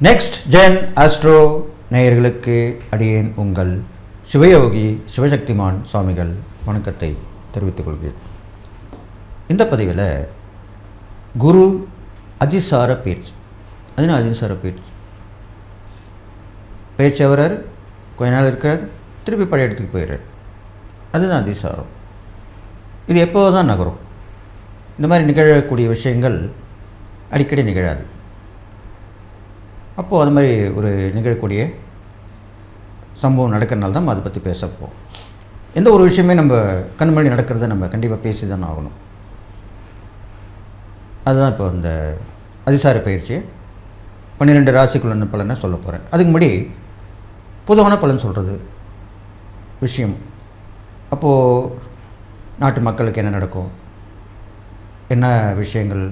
Next gen astro நேயர்களுக்கு அடியேன் உங்கள் சிவயோகி சிவசக்திமான் சுவாமிகள் வணக்கத்தை தெரிவித்துக் கொள்கிறேன். இந்த பதிவில் குரு அதிசார பயிற்சி. அதுனா அதிசார பயிற்சி வர்றார், கொஞ்ச நாள் இருக்கார், திருப்பி பழைய இடத்துக்கு போயிடுறார். அதுதான் அதிசாரம். இது எப்போது தான் நகரும். இந்த மாதிரி நிகழக்கூடிய விஷயங்கள் அடிக்கடி நிகழாது. அப்போது அது மாதிரி ஒரு நிகழக்கூடிய சம்பவம் நடக்கிறனால தான் நம்ம அதை பற்றி பேசப்போம். எந்த ஒரு விஷயமே நம்ம கண் முன்னாடி நடக்கிறத நம்ம கண்டிப்பாக பேசி தான் ஆகணும். அதுதான் இப்போ இந்த அதிசார பயிற்சியை 12 ராசிக்குள்ள பலனை சொல்ல போகிறேன். அதுக்கு முன்னாடி பொதுவான பலன் சொல்கிறது விஷயம். அப்போது நாட்டு மக்களுக்கு என்ன நடக்கும், என்ன விஷயங்கள்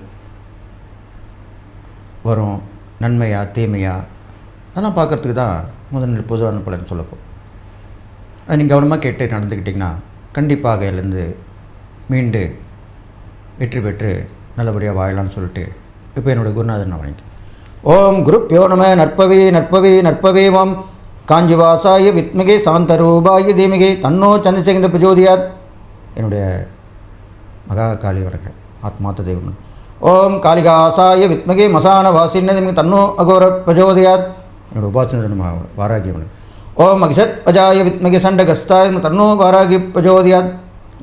வரும், நன்மையா தீமையா, அதெல்லாம் பார்க்குறதுக்கு தான் முதல் பொதுவான பலன் சொல்லப்போம். அதை நீங்கள் கவனமாக கேட்டு நடந்துக்கிட்டிங்கன்னா கண்டிப்பாக இதுலேருந்து மீண்டு வெற்றி பெற்று நல்லபடியாக வாழலாம்னு சொல்லிட்டு இப்போ என்னுடைய குருநாதன் நான் வணங்கி ஓம் குருப்யோ நம நற்பவே நற்பவே நற்பவேவம் காஞ்சிவாசாய வித்மகே சாந்தரூபாய தீமிகே தன்னோ சந்திரசேகர பிரஜோதியாத். என்னுடைய மகா காளி வணக்கம், ஆத்மார்த்த தெய்வம். ஓம் காளிகாசாய வித்மகே மசான வாசின்னு தன்னோ அகோர பிரஜோதயாத். என்னோட உபாசனை நம்ம வாராகியவன். ஓம் அகிஷத் அஜாய வித்மகே சண்டகஸ்தாய தன்னோ வாராகி பிரஜோதயாத்.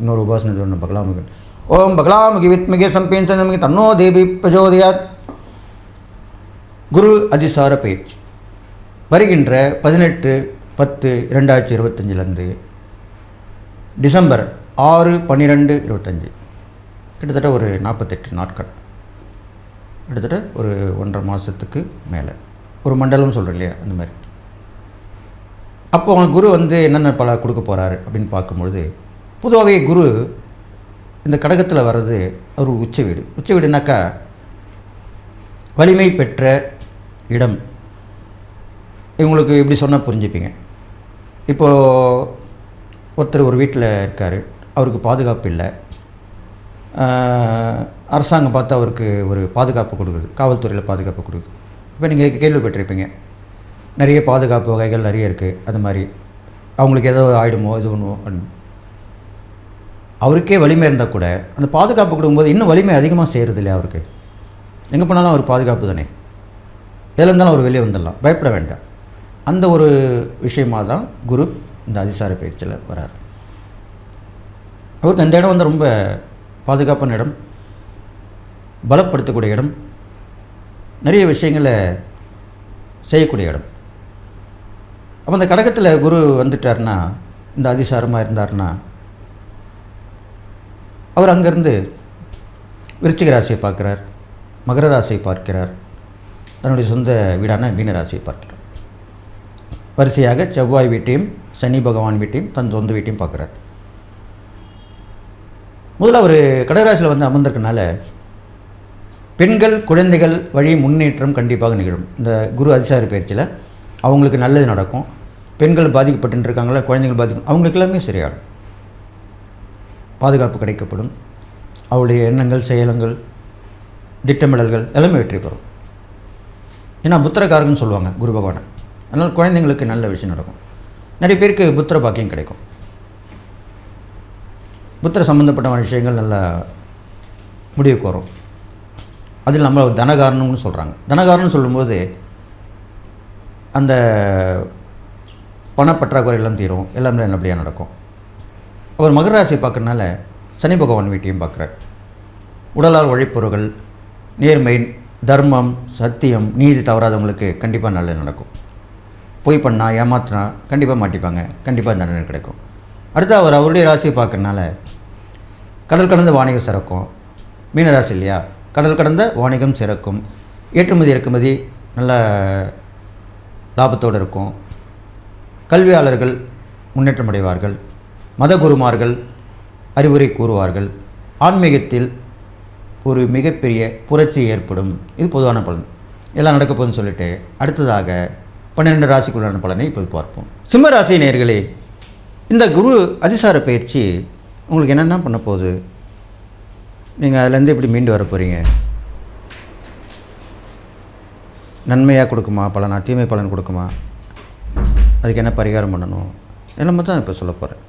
இன்னொரு உபாசனை நம்ம பகலாமுகன். ஓம் பகலாமுகி வித்மகே சம்பேன்சனமிகே தன்னோ தேவி பிரஜோதயாத். குரு அதிசார பயிற்சி வருகின்ற 18/10/2025 டிசம்பர் 6/12/25, கிட்டத்தட்ட ஒரு 48 நாட்கள், கிட்டத்தட்ட ஒரு 1.5 மாதத்துக்கு மேலே, ஒரு மண்டலம் சொல்கிறேன் இல்லையா, அந்த மாதிரி. அப்போ அவங்க குரு என்னென்ன பல கொடுக்க போகிறாரு அப்படின்னு பார்க்கும்பொழுது, பொதுவாகவே குரு இந்த கடகத்தில் வர்றது ஒரு உச்ச வீடு. உச்ச வீடுனாக்கா வலிமை பெற்ற இடம். இவங்களுக்கு எப்படி சொன்னால் புரிஞ்சுப்பீங்க. இப்போது ஒருத்தர் ஒரு வீட்டில் இருக்கார், அவருக்கு பாதுகாப்பு இல்லை. அரசாங்கம் பார்த்து அவருக்கு ஒரு பாதுகாப்பு கொடுக்குது, காவல்துறையில் பாதுகாப்பு கொடுக்குது. இப்போ நீங்கள் கேள்விப்பட்டிருப்பீங்க, நிறைய பாதுகாப்பு வகைகள் நிறைய இருக்குது. அது மாதிரி அவங்களுக்கு ஏதோ ஆகிடுமோ இது ஒன்றும் அப்படின்னு. அவருக்கே வலிமை இருந்தால் கூட அந்த பாதுகாப்பு கொடுக்கும்போது இன்னும் வலிமை அதிகமாக செய்கிறது இல்லையா அவருக்கு. எங்கே போனாலும் அவர் பாதுகாப்பு தானே, எதில் இருந்தாலும் அவர் வெளியே வந்துடலாம், பயப்பட வேண்டாம். அந்த ஒரு விஷயமாக தான் குரு இந்த அதிசார பயிற்சியில் வரார். அவருக்கு அந்த இடம் ரொம்ப பாதுகாப்பான இடம், பலப்படுத்தக்கூடிய இடம், நிறைய விஷயங்களை செய்யக்கூடிய இடம். அப்போ அந்த கடகத்தில் குரு வந்துட்டார்னா, இந்த அதிசாரமாக இருந்தார்னா, அவர் அங்கேருந்து விருச்சிக ராசியை பார்க்குறார், மகர ராசியை பார்க்கிறார், தன்னுடைய சொந்த வீடான மீன ராசியை பார்க்கிறார். வரிசையாக செவ்வாய் வீட்டையும் சனி பகவான் வீட்டையும் தன் சொந்த வீட்டையும் பார்க்குறார். முதல்ல அவர் கடகராசியில் அமர்ந்திருக்கனால பெண்கள் குழந்தைகள் வழி முன்னேற்றம் கண்டிப்பாக நிகழும். இந்த குரு அதிசார பயிற்சியில் அவங்களுக்கு நல்லது நடக்கும். பெண்கள் பாதிக்கப்பட்டு இருக்காங்களா, குழந்தைகள் அவங்களுக்கு எல்லாமே சரியாகும். பாதுகாப்பு கிடைக்கப்படும். அவருடைய எண்ணங்கள் செயலங்கள் திட்டமிடல்கள் எல்லாமே வெற்றி பெறும். ஏன்னா புத்திரக்காரங்கன்னு சொல்லுவாங்க குரு பகவானை. அதனால் குழந்தைங்களுக்கு நல்ல விஷயம் நடக்கும். நிறைய பேருக்கு புத்திர பாக்கியம் கிடைக்கும். புத்திர சம்மந்தப்பட்ட விஷயங்கள் நல்லா முடிவுக்கு வரும். அதில் நம்ம தனகாரணம்னு சொல்கிறாங்க. தனகாரணம்னு சொல்லும்போது அந்த பணப்பற்றாக்குறை எல்லாம் தீரும், எல்லாமே நல்லபடியாக நடக்கும். அவர் மகர ராசியை பார்க்கறனால சனி பகவான் வீட்டையும் பார்க்குறார். உடலால் உழைப்பவர்கள், நேர்மை, தர்மம், சத்தியம், நீதி தவறாதவங்களுக்கு கண்டிப்பாக நல்லது நடக்கும். பொய் பண்ணால் ஏமாத்தினா கண்டிப்பாக மாட்டிப்பாங்க, கண்டிப்பாக தண்டனை கிடைக்கும். அடுத்து அவர் அவருடைய ராசியை பார்க்கறனால கடல் கடந்த வாணிகம் சிறக்கும். மீனராசி இல்லையா, கடல் கடந்த வாணிகம் சிறக்கும். ஏற்றுமதி இறக்குமதி நல்ல லாபத்தோடு இருக்கும். கல்வியாளர்கள் முன்னேற்றம் அடைவார்கள். மத குருமார்கள் அறிவுரை கூறுவார்கள். ஆன்மீகத்தில் ஒரு மிகப்பெரிய புரட்சி ஏற்படும். இது பொதுவான பலன். எல்லாம் நடக்க போகுதுன்னு சொல்லிட்டு அடுத்ததாக 12 ராசிக்குள்ளான பலனை இப்போ பார்ப்போம். சிம்ம ராசி நேயர்களே, இந்த குரு அதிசார பயிற்சி உங்களுக்கு என்னென்ன பண்ண போகுது, நீங்கள் அதுலேருந்து எப்படி மீண்டு வர போகிறீங்க, நன்மையாக கொடுக்குமா பலனா, தீமை பலன் கொடுக்குமா, அதுக்கு என்ன பரிகாரம் பண்ணணும், எல்லாமே தான் இப்போ சொல்ல போகிறேன்.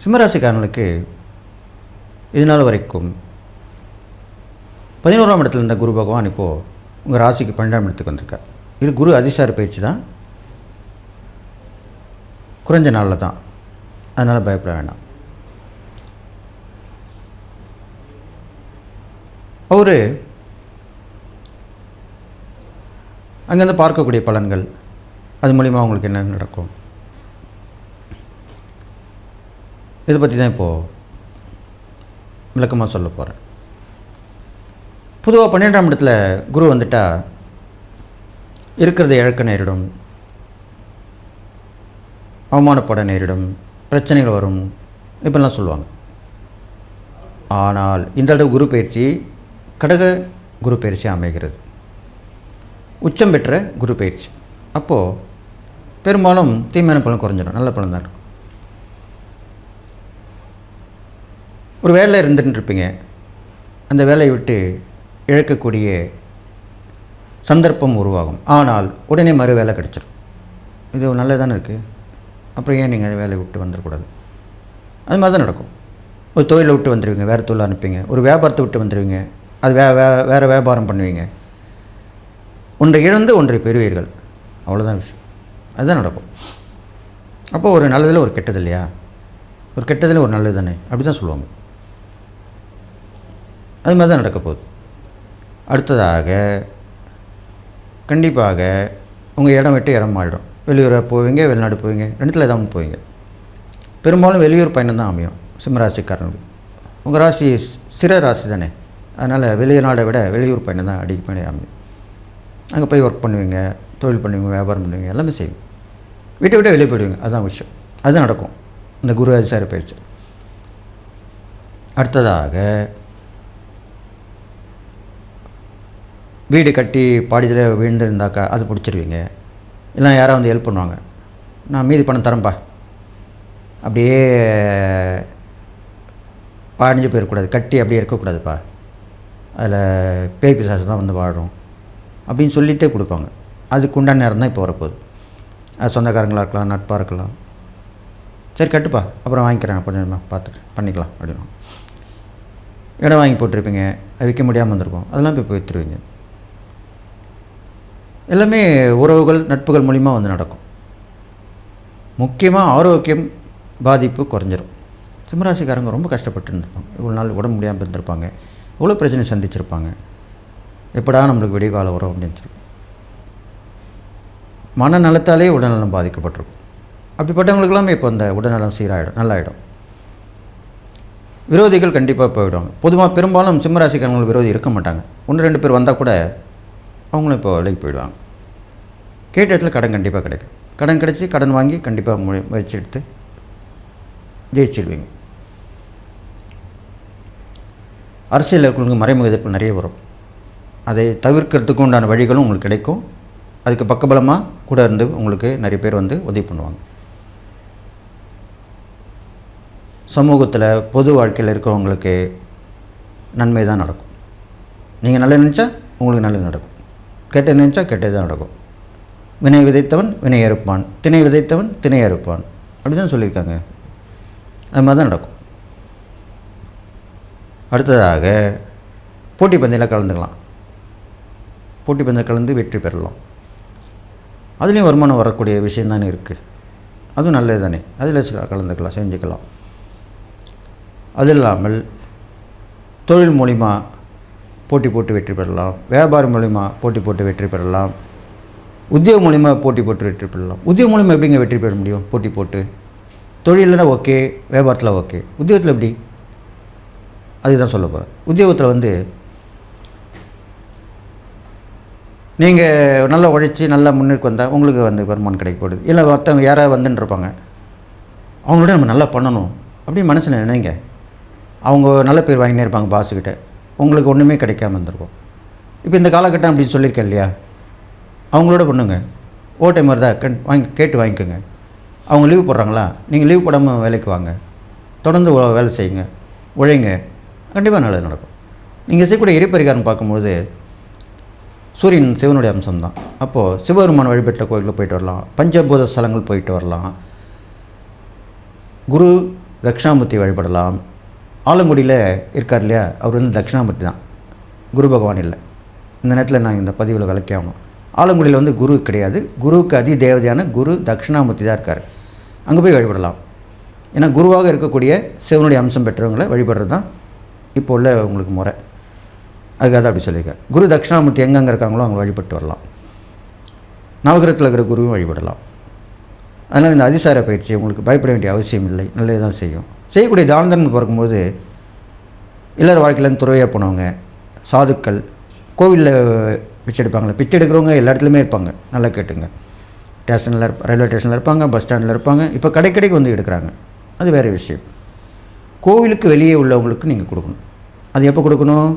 சிம்மராசிக்காரர்களுக்கு இது நாள் வரைக்கும் 11ஆம் இடத்துல இருந்த குரு பகவான் இப்போது உங்கள் ராசிக்கு 12ஆம் இடத்துக்கு வந்திருக்கார். இது குரு அதிசார பயிற்சி தான், குறைஞ்ச நாளில் தான், அதனால் பயப்பட வேண்டாம். அவர் அங்கேருந்து பார்க்கக்கூடிய பலன்கள், அது மூலிமா உங்களுக்கு என்ன நடக்கும், இதை பற்றி தான் இப்போது விளக்கமாக சொல்ல போகிறேன். பொதுவாக 12ஆம் இடத்துல குரு வந்துட்டால் இருக்கிறத இழக்க நேரிடும், அவமானப்பட நேரிடும், பிரச்சனைகள் வரும், இப்படிலாம் சொல்லுவாங்க. ஆனால் இந்த அளவு குரு பயிற்சி கடக குரு பயிற்சி அமைகிறது, உச்சம் பெற்ற குரு பயிற்சி. அப்போது பெரும்பாலும் தீமையான பலன் குறைஞ்சிடும், நல்ல பலன் தான் இருக்கும். ஒரு வேலையில் இருந்துட்டு இருப்பீங்க, அந்த வேலையை விட்டு இழக்கக்கூடிய சந்தர்ப்பம் உருவாகும். ஆனால் உடனே மறு வேலை கிடச்சிடும். இது நல்லது தானே இருக்குது, அப்புறம் ஏன் நீங்கள் வேலையை விட்டு வந்துடக்கூடாது? அது மாதிரி தான் நடக்கும். ஒரு தொழிலை விட்டு வந்துடுவீங்க, வேறு தொழில் அனுப்பிங்க. ஒரு வியாபாரத்தை விட்டு வந்துடுவீங்க, அது வேறு வியாபாரம் பண்ணுவீங்க. ஒன்றை இழந்து ஒன்றை பெறுவீர்கள், அவ்வளோதான் விஷயம். அதுதான் நடக்கும். அப்போது ஒரு நல்லதில் ஒரு கெட்டது இல்லையா, ஒரு கெட்டதில் ஒரு நல்லது தானே, அப்படி தான் சொல்லுவாங்க. அது மாதிரி தான் நடக்க போகுது. அடுத்ததாக கண்டிப்பாக உங்கள் இடம் விட்டு இடம் மாறிடும். வெளியூராக போவீங்க, வெளிநாடு போவீங்க, ரெண்டுத்தில் ஏதாவது ஒன்று போவீங்க. பெரும்பாலும் வெளியூர் பயணம் தான் அமையும் சிம்மராசிக்காரங்களுக்கு. உங்கள் ராசி சிற ராசி தானே, அதனால் வெளிநாடை விட வெளியூர் பயணம் தான் அடிக்கடி அமையும். அங்கே போய் ஒர்க் பண்ணுவீங்க, தொழில் பண்ணுவீங்க, வியாபாரம் பண்ணுவீங்க, எல்லாமே செய்வீங்க. வீட்டை விட்டு வெளியே போயிடுவீங்க, அதுதான் விஷயம். அதுதான் நடக்கும் இந்த குரு அதிசார பயிற்சி. அடுத்ததாக வீடு கட்டி பாடியில் விழுந்துருந்தாக்கா அது பிடிச்சிருவீங்க. இல்லை யாராவது வந்து ஹெல்ப் பண்ணுவாங்க, நான் மீதி பணம் தரேன்ப்பா, அப்படியே பாடிஞ்சு போயிடக்கூடாது, கட்டி அப்படியே இருக்கக்கூடாதுப்பா, அதில் பேய் பிசாசு தான் வந்து வாழும் அப்படின்னு சொல்லிகிட்டே கொடுப்பாங்க. அதுக்கு உண்டான நேரம் தான் இப்போ வரப்போகுது. அது சொந்தக்காரங்களாக இருக்கலாம், நட்பாக இருக்கலாம். சரி கட்டுப்பா, அப்புறம் வாங்கிக்கிறேன், கொஞ்சம் பார்த்துட்டு பண்ணிக்கலாம் அப்படின்னா. இடம் வாங்கி போட்டிருப்பீங்க, அது விற்க முடியாமல் வந்திருக்கும், அதெல்லாம் போய் விற்றுருவீங்க. எல்லாமே உறவுகள் நட்புகள் மூலிமா வந்து நடக்கும். முக்கியமாக ஆரோக்கியம் பாதிப்பு குறைஞ்சிரும். சிம்மராசிக்காரங்க ரொம்ப கஷ்டப்பட்டு இருந்திருப்பாங்க, இவ்வளோ நாள் உடம்பு முடியாமல் இருந்திருப்பாங்க, இவ்வளோ பிரச்சனை சந்திச்சிருப்பாங்க. எப்படா நம்மளுக்கு விடிய காலம் வரும் அப்படின்னு சொல்லி மனநலத்தாலே உடல்நலம் பாதிக்கப்பட்டிருக்கும். அப்படிப்பட்டவங்களுக்கெல்லாமே இப்போ அந்த உடல்நலம் சீராகிடும், நல்லாயிடும். விரோதிகள் கண்டிப்பாக போயிடுவாங்க. பொதுவாக பெரும்பாலும் சிம்மராசிக்காரங்களுக்கு விரோதி இருக்க மாட்டாங்க. 1-2 பேர் வந்தால் கூட அவங்களும் இப்போ விலைக்கு போயிடுவாங்க. கேட்ட இடத்துல கடன் கண்டிப்பாக கிடைக்கும். கடன் கிடச்சி கடன் வாங்கி கண்டிப்பாக முயற்சி எடுத்து ஜெயிச்சிடுவீங்க. அரசியல் இருக்கிறவங்களுக்கு மறைமுக எதிர்ப்பு நிறைய வரும். அதை தவிர்க்கிறதுக்கு உண்டான வழிகளும் உங்களுக்கு கிடைக்கும். அதுக்கு பக்கபலமாக கூட இருந்து உங்களுக்கு நிறைய பேர் வந்து உதவி பண்ணுவாங்க. சமூகத்தில் பொது வாழ்க்கையில் இருக்கிறவங்களுக்கு நன்மை தான் நடக்கும். நீங்கள் நல்லது நினச்சா உங்களுக்கு நல்லது நடக்கும், கெட்டது நினச்சா கெட்டது தான் நடக்கும். வினை விதைத்தவன் வினை அறுப்பான், திணை விதைத்தவன் திணை அறுப்பான், அப்படி தான் சொல்லியிருக்காங்க. அது மாதிரி தான் நடக்கும். அடுத்ததாக போட்டி பந்தயத்தில் கலந்துக்கலாம். போட்டி பந்தயம் கலந்து வெற்றி பெறலாம். அதுலேயும் வருமானம் வரக்கூடிய விஷயம் தானே இருக்குது, அதுவும் நல்லது தானே, அதில் கலந்துக்கலாம், செஞ்சுக்கலாம். அது இல்லாமல் தொழில் மூலிமா போட்டி போட்டு வெற்றி பெறலாம், வியாபாரம் மூலிமா போட்டி போட்டு வெற்றி பெறலாம், உத்தியோக மூலிமா போட்டி போட்டு வெற்றி பெறலாம். உத்தியோக மூலிமா எப்படிங்க வெற்றி பெற முடியும்? போட்டி போட்டு. தொழிலில் ஓகே, வியாபாரத்தில் ஓகே, உத்தியோகத்தில் எப்படி? அதுதான் சொல்ல போகிறேன். உத்தியோகத்தில் வந்து நீங்கள் நல்லா உழைச்சி நல்லா முன்னுக்கு வந்தால் உங்களுக்கு வந்து வருமானம் கிடைக்கப்படுது. இல்லை ஒருத்தவங்க யாராவது வந்துட்டுருப்பாங்க, அவங்களோட நம்ம நல்லா பண்ணணும் அப்படின்னு மனசில் நினைங்க. அவங்க நல்ல பேர் வாங்கினே இருப்பாங்க பாஸுக்கிட்ட, உங்களுக்கு ஒன்றுமே கிடைக்காம இருந்திருக்கும். இப்போ இந்த காலகட்டம் அப்படின்னு சொல்லியிருக்கேன் இல்லையா, அவங்களோட பண்ணுங்க. ஓட்டை மாதிரி தான் கேட்டு வாங்கிக்கோங்க. அவங்க லீவ் போடுறாங்களா, நீங்கள் லீவ் போடாமல் வேலைக்கு வாங்க, தொடர்ந்து வேலை செய்யுங்க, உழைங்க, கண்டிப்பாக நல்லது நடக்கும். நீங்கள் செய்யக்கூடிய எரிபரிகாரம் பார்க்கும்போது சூரியன் சிவனுடைய அம்சம்தான். அப்போது சிவபெருமான் வழிபட்ட கோயிலில் போயிட்டு வரலாம், பஞ்சபூத ஸ்தலங்கள் போயிட்டு வரலாம், குரு தட்சிணாமூர்த்தி வழிபடலாம். ஆலங்குடியில் இருக்கார் இல்லையா, அவர் வந்து தட்சிணாமூர்த்தி தான், குரு பகவான் இல்லை. இந்த நேரத்தில் நான் இந்த பதிவில் விளக்கி ஆகணும். ஆலங்குடியில் வந்து குரு கிடையாது, குருவுக்கு அதி தேவதையான குரு தட்சிணாமூர்த்தி தான் இருக்கார். அங்கே போய் வழிபடலாம். ஏன்னா குருவாக இருக்கக்கூடிய சிவனுடைய அம்சம் பெற்றவங்களை வழிபடுறது தான் இப்போ உள்ள உங்களுக்கு முறை. அதுக்காக தான் அப்படி சொல்லியிருக்கார். குரு தட்சிணாமூர்த்தி எங்கெங்கே இருக்காங்களோ அவங்க வழிபட்டு வரலாம். நவகிரகத்தில் இருக்கிற குருவும் வழிபடலாம். அதனால் இந்த அதிசார பயிற்சி உங்களுக்கு பயப்பட வேண்டிய அவசியம் இல்லை, நல்லது தான் செய்யும். செய்யக்கூடிய தானதர்மம் பார்க்கும்போது இல்லற வாழ்க்கையிலேருந்து துறவையாக போனவங்க, சாதுக்கள், கோவிலில் பிச்சை எடுப்பாங்களே, பிச்சை எடுக்கிறவங்க எல்லா இடத்துலையுமே இருப்பாங்க. நல்லா கேட்டுங்க. ஸ்டேஷனில் ரயில்வே ஸ்டேஷனில் இருப்பாங்க, பஸ் ஸ்டாண்டில் இருப்பாங்க, இப்போ கடைக்கு வந்து எடுக்கிறாங்க. அது வேறு விஷயம். கோவிலுக்கு வெளியே உள்ளவங்களுக்கு நீங்கள் கொடுக்கணும். அது எப்போ கொடுக்கணும்?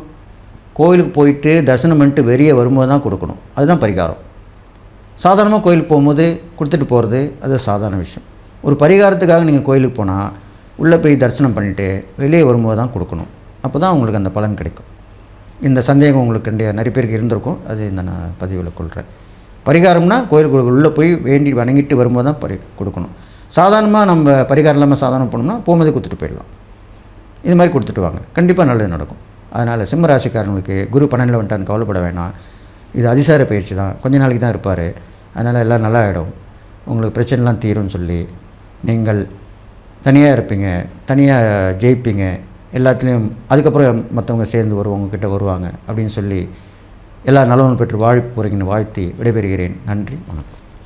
கோவிலுக்கு போயிட்டு தரிசனம் பண்ணிட்டு வெளியே வரும்போது தான் கொடுக்கணும். அதுதான் பரிகாரம். சாதாரணமாக கோயிலுக்கு போகும்போது கொடுத்துட்டு போகிறது அது சாதாரண விஷயம். ஒரு பரிகாரத்துக்காக நீங்கள் கோயிலுக்கு போனால் உள்ளே போய் தரிசனம் பண்ணிவிட்டு வெளியே வரும்போது தான் கொடுக்கணும். அப்போ தான் உங்களுக்கு அந்த பலன் கிடைக்கும். இந்த சந்தேகம் உங்களுக்கு நிறைய பேருக்கு இருந்திருக்கும். அது இந்த நான் பதிவில் கொள்கிறேன். பரிகாரம்னா கோயிலுக்கு உள்ளே போய் வேண்டி வணங்கிட்டு வரும்போது தான் கொடுக்கணும். சாதாரணமாக நம்ம பரிகாரம் இல்லாமல் சாதாரணம் போனோம்னா போகும்போதே கொடுத்துட்டு போயிடலாம். இது மாதிரி கொடுத்துட்டு வாங்க, கண்டிப்பாக நல்லது நடக்கும். அதனால் சிம்ம ராசிக்காரங்களுக்கு குரு 12 வந்துட்டான்னு கவலைப்பட வேணாம். இது அதிசார பயிற்சி தான், கொஞ்ச நாளைக்கு தான் இருப்பார். அதனால் எல்லாம் நல்லா ஆகிடும், உங்களுக்கு பிரச்சனைலாம் தீரும்னு சொல்லி நீங்கள் தனியாக இருப்பீங்க, தனியாக ஜெயிப்பீங்க எல்லாத்துலேயும். அதுக்கப்புறம் மற்றவங்க சேர்ந்து உங்ககிட்ட வருவாங்க அப்படின்னு சொல்லி எல்லா நலனும் பெற்று வாழ போகிறீங்கன்னு வாழ்த்தி விடைபெறுகிறேன். நன்றி, வணக்கம்.